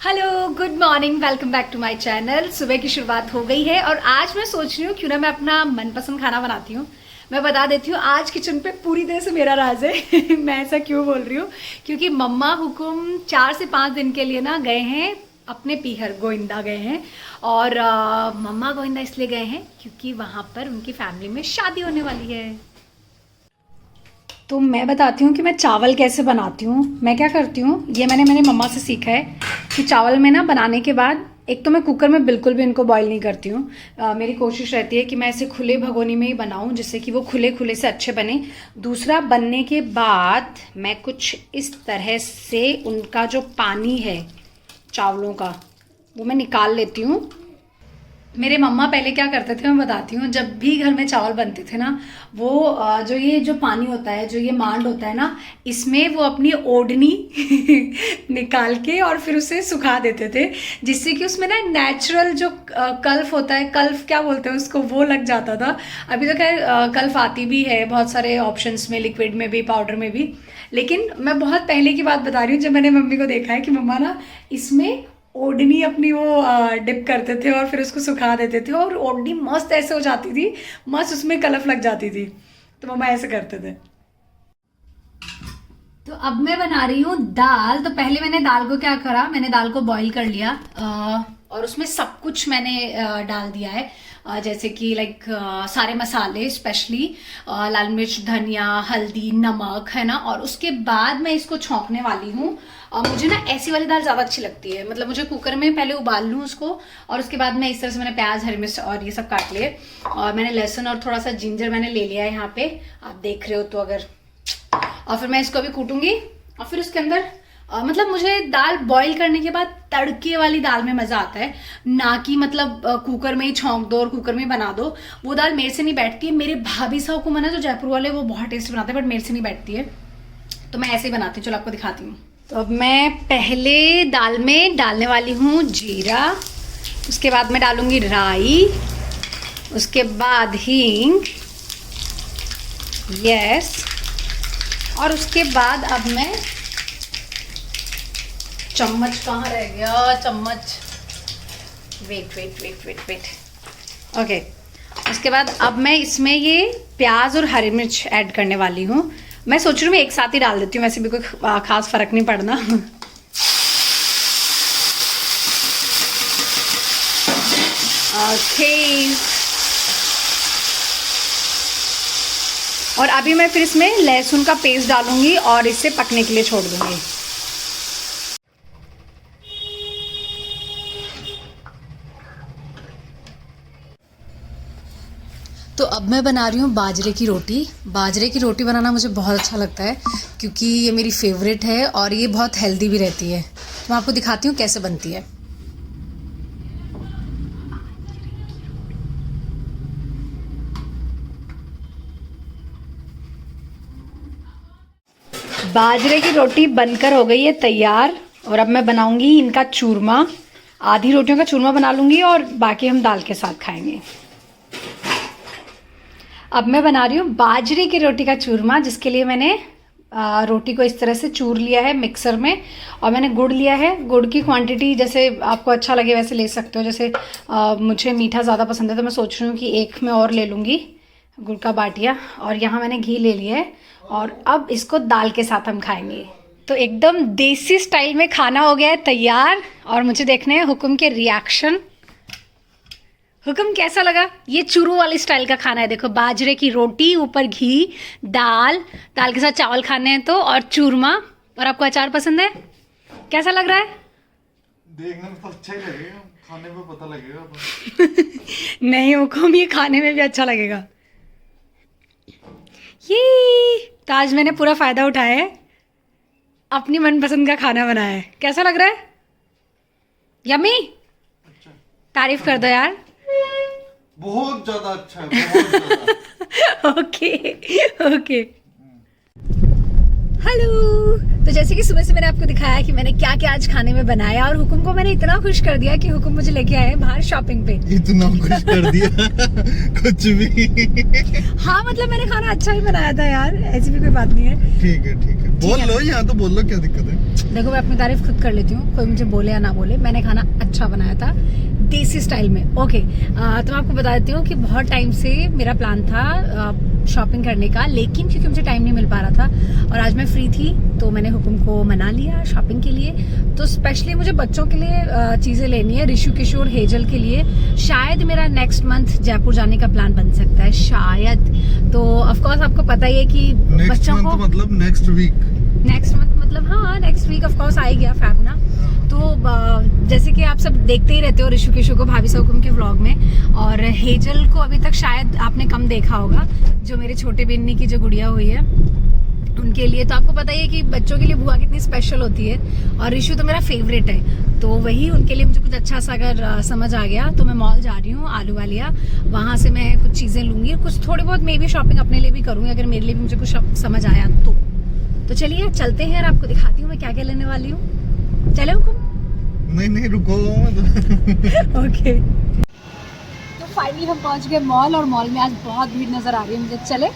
Hello, good morning, welcome back to my channel. सुबह की शुरुआत हो गई है और आज मैं सोच रही हूँ क्यों ना मैं अपना मनपसंद खाना बनाती हूँ। मैं बता देती हूँ, आज किचन पे पूरी तरह से मेरा राज है। मैं ऐसा क्यों बोल रही हूँ, क्योंकि मम्मा हुकुम 4 से 5 दिन के लिए ना गए हैं अपने पीहर गोविंदा गए हैं। और मम्मा गोविंदा इसलिए गए हैं क्योंकि वहाँ पर उनकी फैमिली में शादी होने वाली है। तो मैं बताती हूँ कि मैं चावल कैसे बनाती हूँ। मैं क्या करती हूँ, ये मैंने मेरी मम्मा से सीखा है कि चावल में ना बनाने के बाद एक तो मैं कुकर में बिल्कुल भी इनको बॉईल नहीं करती हूँ। मेरी कोशिश रहती है कि मैं इसे खुले भगोनी में ही बनाऊँ जिससे कि वो खुले खुले से अच्छे बने। दूसरा, बनने के बाद मैं कुछ इस तरह से उनका जो पानी है चावलों का वो मैं निकाल लेती हूँ। मेरे मम्मा पहले क्या करते थे मैं बताती हूँ, जब भी घर में चावल बनते थे ना वो जो पानी होता है, जो ये मांड होता है ना, इसमें वो अपनी ओढ़नी निकाल के और फिर उसे सुखा देते थे जिससे कि उसमें ना नेचुरल जो कल्फ होता है, कल्फ क्या बोलते हैं उसको, वो लग जाता था। अभी तो खैर कल्फ आती भी है बहुत सारे ऑप्शंस में, लिक्विड में भी, पाउडर में भी। लेकिन मैं बहुत पहले की बात बता रही हूँ जब मैंने मम्मी को देखा है कि मम्मा ना इसमें ओढ़नी अपनी वो डिप करते थे और फिर उसको सुखा देते थे और ओढ़नी मस्त ऐसे हो जाती थी, मस्त उसमें कलफ लग जाती थी। तो मम्मा ऐसे करते थे। तो अब मैं बना रही हूँ दाल। तो पहले मैंने दाल को क्या करा, मैंने दाल को बॉईल कर लिया और उसमें सब कुछ मैंने डाल दिया है, जैसे कि लाइक सारे मसाले, स्पेशली लाल मिर्च, धनिया, हल्दी, नमक, है ना। और उसके बाद मैं इसको छौंकने वाली हूँ। मुझे ना ऐसी वाली दाल ज़्यादा अच्छी लगती है, मतलब मुझे कुकर में पहले उबाल लूँ उसको और उसके बाद मैं इस तरह से, मैंने प्याज, हरी मिर्च और ये सब काट लिए और मैंने लहसुन और थोड़ा सा जिंजर मैंने ले लिया है यहाँ पे, आप देख रहे हो तो अगर। और फिर मैं इसको अभी कूटूंगी और फिर उसके अंदर मतलब मुझे दाल बॉईल करने के बाद तड़के वाली दाल में मज़ा आता है, ना कि मतलब कुकर में ही छौंक दो और कुकर में ही बना दो। वो दाल मेरे से नहीं बैठती है। मेरे भाभी साहब को मना, जो जयपुर वाले, वो बहुत टेस्टी बनाते हैं, बट मेरे से नहीं बैठती है। तो मैं ऐसे ही बनाती हूँ, चलो आपको दिखाती हूँ। तो अब मैं पहले दाल में डालने वाली हूँ जीरा, उसके बाद मैं डालूँगी राई, उसके बाद हींग, यस, और उसके बाद अब मैं, चम्मच कहाँ रह गया, चम्मच, वेट, ओके। उसके बाद अब मैं इसमें ये प्याज और हरी मिर्च ऐड करने वाली हूँ। मैं सोच रही हूँ मैं एक साथ ही डाल देती हूँ, वैसे भी कोई खास फर्क नहीं पड़ना। ओके, और अभी मैं फिर इसमें लहसुन का पेस्ट डालूंगी और इसे पकने के लिए छोड़ दूंगी। तो अब मैं बना रही हूँ बाजरे की रोटी। बाजरे की रोटी बनाना मुझे बहुत अच्छा लगता है क्योंकि ये मेरी फेवरेट है और ये बहुत हेल्दी भी रहती है। तो मैं आपको दिखाती हूँ कैसे बनती है। बाजरे की रोटी बनकर हो गई है तैयार और अब मैं बनाऊंगी इनका चूरमा। आधी रोटियों का चूरमा बना लूँगी और बाकी हम दाल के साथ खाएंगे। अब मैं बना रही हूँ बाजरे की रोटी का चूरमा, जिसके लिए मैंने रोटी को इस तरह से चूर लिया है मिक्सर में और मैंने गुड़ लिया है। गुड़ की क्वांटिटी जैसे आपको अच्छा लगे वैसे ले सकते हो। जैसे मुझे मीठा ज़्यादा पसंद है तो मैं सोच रही हूँ कि एक में और ले लूँगी गुड़ का बाटिया। और यहाँ मैंने घी ले लिया है और अब इसको दाल के साथ हम खाएंगे। तो एकदम देसी स्टाइल में खाना हो गया है तैयार और मुझे देखने हैं हुकुम के रिएक्शन। हुकुम कैसा लगा? ये चूरू वाली स्टाइल का खाना है। देखो, बाजरे की रोटी, ऊपर घी, दाल के साथ चावल खाने हैं तो, और चूरमा, और आपको अचार पसंद है। कैसा लग रहा है? देखने में तो अच्छा ही लगेगा, खाने में पता लगेगा। नहीं हुकुम, ये खाने में भी अच्छा लगेगा। ये तो आज मैंने पूरा फायदा उठाया है, अपनी मनपसंद का खाना बनाया है। कैसा लग रहा है? यम्मी? अच्छा। तारीफ कर दो यार। बहुत ज्यादा अच्छा है, बहुत ज्यादा। ओके। हेलो। तो जैसे कि सुबह से मैंने आपको दिखाया कि मैंने क्या क्या आज खाने में बनाया और हुकुम को मैंने इतना खुश कर दिया कि हुकुम मुझे लेके आए बाहर शॉपिंग पे। इतना खुश कर दिया? कुछ भी। हाँ, मतलब मैंने खाना अच्छा ही बनाया था यार, ऐसी भी कोई बात नहीं है। ठीक है। बोल लो, यहाँ तो बोल लो, क्या दिक्कत है। देखो मैं अपनी तारीफ खुद कर लेती हूँ, कोई मुझे बोले या ना बोले, मैंने खाना अच्छा बनाया था देसी स्टाइल में। ओके, तो मैं आपको बता देती हूँ कि बहुत टाइम से मेरा प्लान था शॉपिंग करने का, लेकिन क्योंकि मुझे टाइम नहीं मिल पा रहा था और आज मैं फ्री थी तो मैंने हुकुम को मना लिया शॉपिंग के लिए। तो स्पेशली मुझे बच्चों के लिए चीज़ें लेनी है, ऋषु किशोर हेजल के लिए। शायद मेरा नेक्स्ट मंथ जयपुर जाने का प्लान बन सकता है, शायद। तो ऑफकोर्स आपको पता ही है कि बच्चों को मतलब नेक्स्ट मंथ मतलब हाँ नेक्स्ट वीक ऑफकोर्स आ ही गया फैब ना। तो जैसे कि आप सब देखते ही रहते हो ऋषु किशोर को भाभी हुकुम के व्लॉग में, और हेजल को अभी तक शायद आपने कम देखा होगा, जो मेरे छोटे बिन्नी की जो गुड़िया हुई है उनके लिए। तो आपको पता ही है कि बच्चों के लिए बुआ कितनी स्पेशल होती है, और ऋषु तो मेरा फेवरेट है। तो वही उनके लिए मुझे कुछ अच्छा सा अगर समझ आ गया तो मैं मॉल जा रही हूँ आलू वालिया, वहाँ से मैं कुछ चीज़ें लूँगी, कुछ थोड़ी बहुत मे भी शॉपिंग अपने लिए भी करूँगी अगर मेरे लिए भी मुझे कुछ समझ आया तो चलिए चलते हैं और आपको दिखाती हूँ मैं क्या क्या लेने वाली हूँ। चले हुकुम? नहीं रुको ओके। तो फाइनली हम पहुंच गए मॉल, और मॉल में आज बहुत भीड़ नजर आ रही है मुझे। चले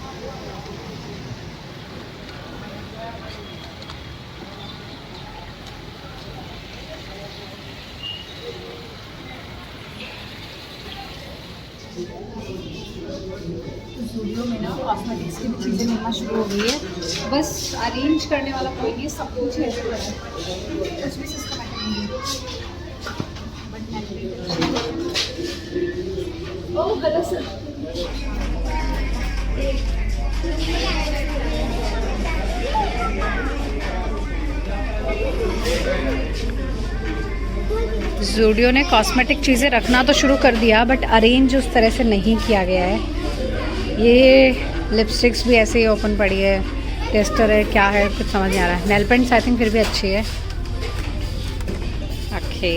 स्टूडियो में ना कॉस्मेटिक्स की भी चीज़ें मिलना शुरू हो गई है, बस अरेंज करने वाला कोई नहीं, सब कुछ है कुछ भी सिस्टमेटिक नहीं है। ओह गलत सर, ज़ूडियो ने कॉस्मेटिक चीज़ें रखना तो शुरू कर दिया, बट अरेंज उस तरह से नहीं किया गया है। ये लिपस्टिक्स भी ऐसे ही ओपन पड़ी है, टेस्टर है, क्या है कुछ समझ नहीं आ रहा है। नेल पेंट्स आई थिंक फिर भी अच्छी है। ओके,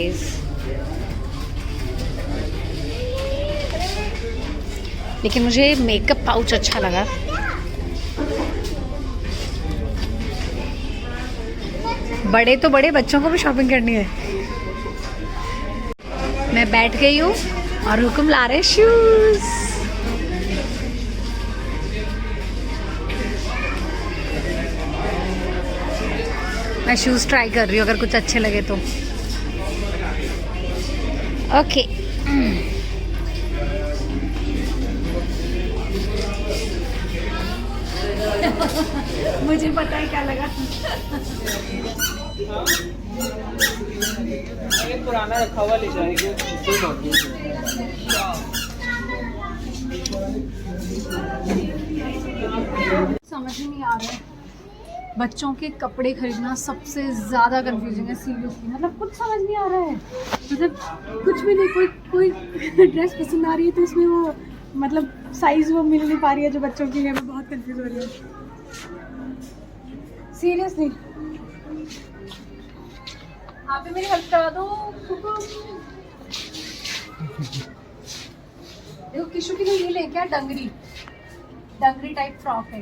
लेकिन मुझे मेकअप पाउच अच्छा लगा। बड़े तो बड़े, बच्चों को भी शॉपिंग करनी है। मैं बैठ गई हूँ और हुकुम ला रहे शूज। मैं शूज ट्राई कर रही हूँ, अगर कुछ अच्छे लगे तो। ओके, मुझे पता है क्या लगा। पुराना रखा हुआ ले जाएंगे। समझ ही नहीं आ रहा है, बच्चों के कपड़े खरीदना सबसे ज़्यादा कंफ्यूजिंग है सीरियसली। मतलब कुछ समझ नहीं आ रहा है, मतलब कुछ भी नहीं। कोई ड्रेस पसंद आ रही है तो उसमें वो मतलब साइज़ वो मिल नहीं पा रही है जो बच्चों की है। मैं बहुत कंफ्यूज हो रही हूँ सीरियसली। आप भी मेरी हेल्प करा दो। देखो किशु के लिए ये लेके आ, डंगरी टाइप फ्रॉक है,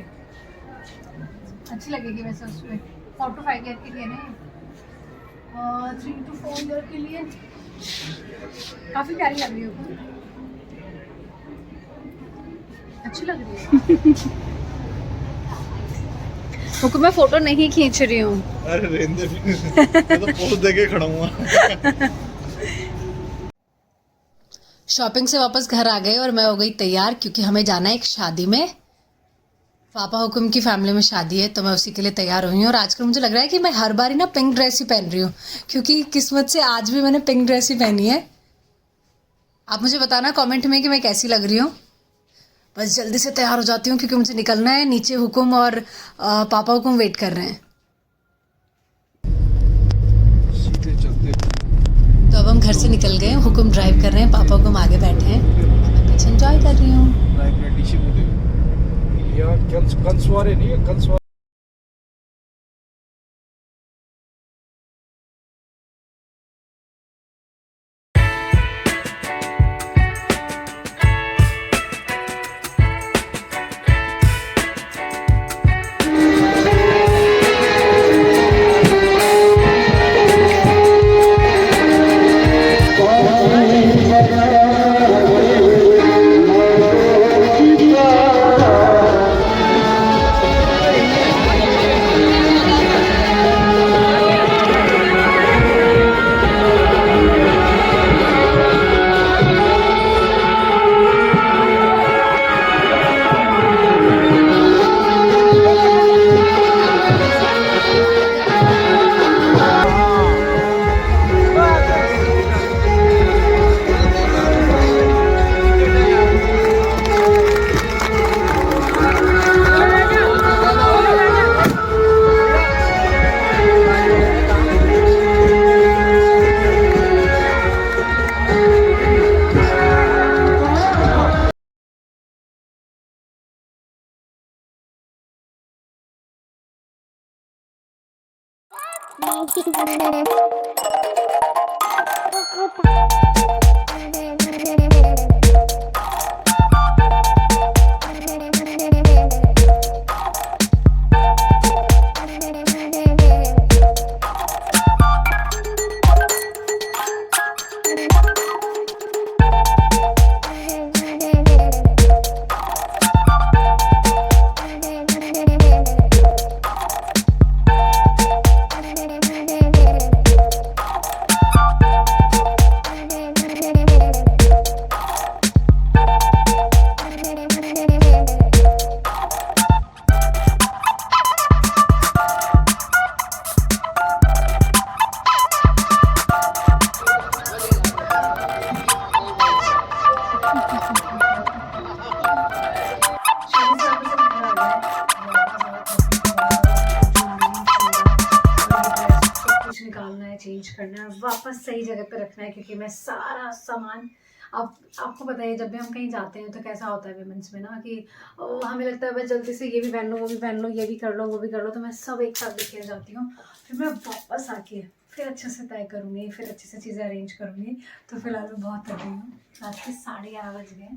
अच्छी लगेगी वैसे उस पर। 4 to 5 ईयर के लिए नहीं, 3 to 4 ईयर के लिए काफ़ी प्यारी लग रही है, अच्छी लग रही है। हुकुम मैं फोटो नहीं खींच रही हूँ। अरे रेंदे मैं तो पोज देके खड़ा हूँ। शॉपिंग से वापस घर आ गए और मैं हो गई तैयार, क्योंकि हमें जाना है एक शादी में। पापा हुकुम की फैमिली में शादी है, तो मैं उसी के लिए तैयार हुई हूँ। और आजकल मुझे लग रहा है कि मैं हर बार ही ना पिंक ड्रेस ही पहन रही हूँ, क्योंकि किस्मत से आज भी मैंने पिंक ड्रेस ही पहनी है। आप मुझे बताना कमेंट में कि मैं कैसी लग रही हूँ। बस जल्दी से तैयार हो जाती हूँ क्योंकि मुझे निकलना है। नीचे हुकुम और पापा हुकुम वेट कर रहे हैं। तो अब हम घर से निकल गए, हुकुम ड्राइव कर रहे हैं, पापा हुकुम आगे बैठे हैं, मैं पीछे एंजॉय कर रही हूँ। कंसवारे नहीं है, कंसवारे। कुछ निकालना है, चेंज करना है, वापस सही जगह पे रखना है, क्योंकि मैं सारा सामान आपको पता है जब भी हम कहीं जाते हैं तो कैसा होता है विमेंस में ना कि हमें लगता है मैं जल्दी से ये भी पहन लो, वो भी पहन लो, ये भी कर लो, वो भी कर लो, तो मैं सब एक साथ लेके जाती हूँ। फिर मैं वापस आके फिर अच्छे से तय करूँगी, फिर अच्छे से चीज़ें अरेंज करूँगी। तो फिलहाल मैं बहुत थक गई हूँ, रात के 11:30 बज गए।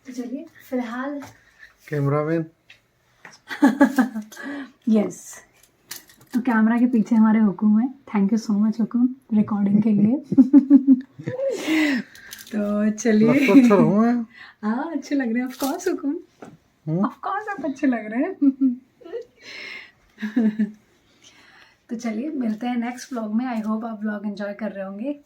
तो चलिए फिलहाल कैमरामैन यस, तो कैमरा के पीछे हमारे हुकुम है। Thank you so much Hukum recording के लिए। तो चलिए, तो अच्छा रहूँ मैं। हाँ अच्छे लग रहे हैं, of course Hukum, of course आप अच्छे लग रहे हैं। तो चलिए मिलते हैं नेक्स्ट व्लॉग में। आई होप आप व्लॉग एंजॉय कर रहे होंगे।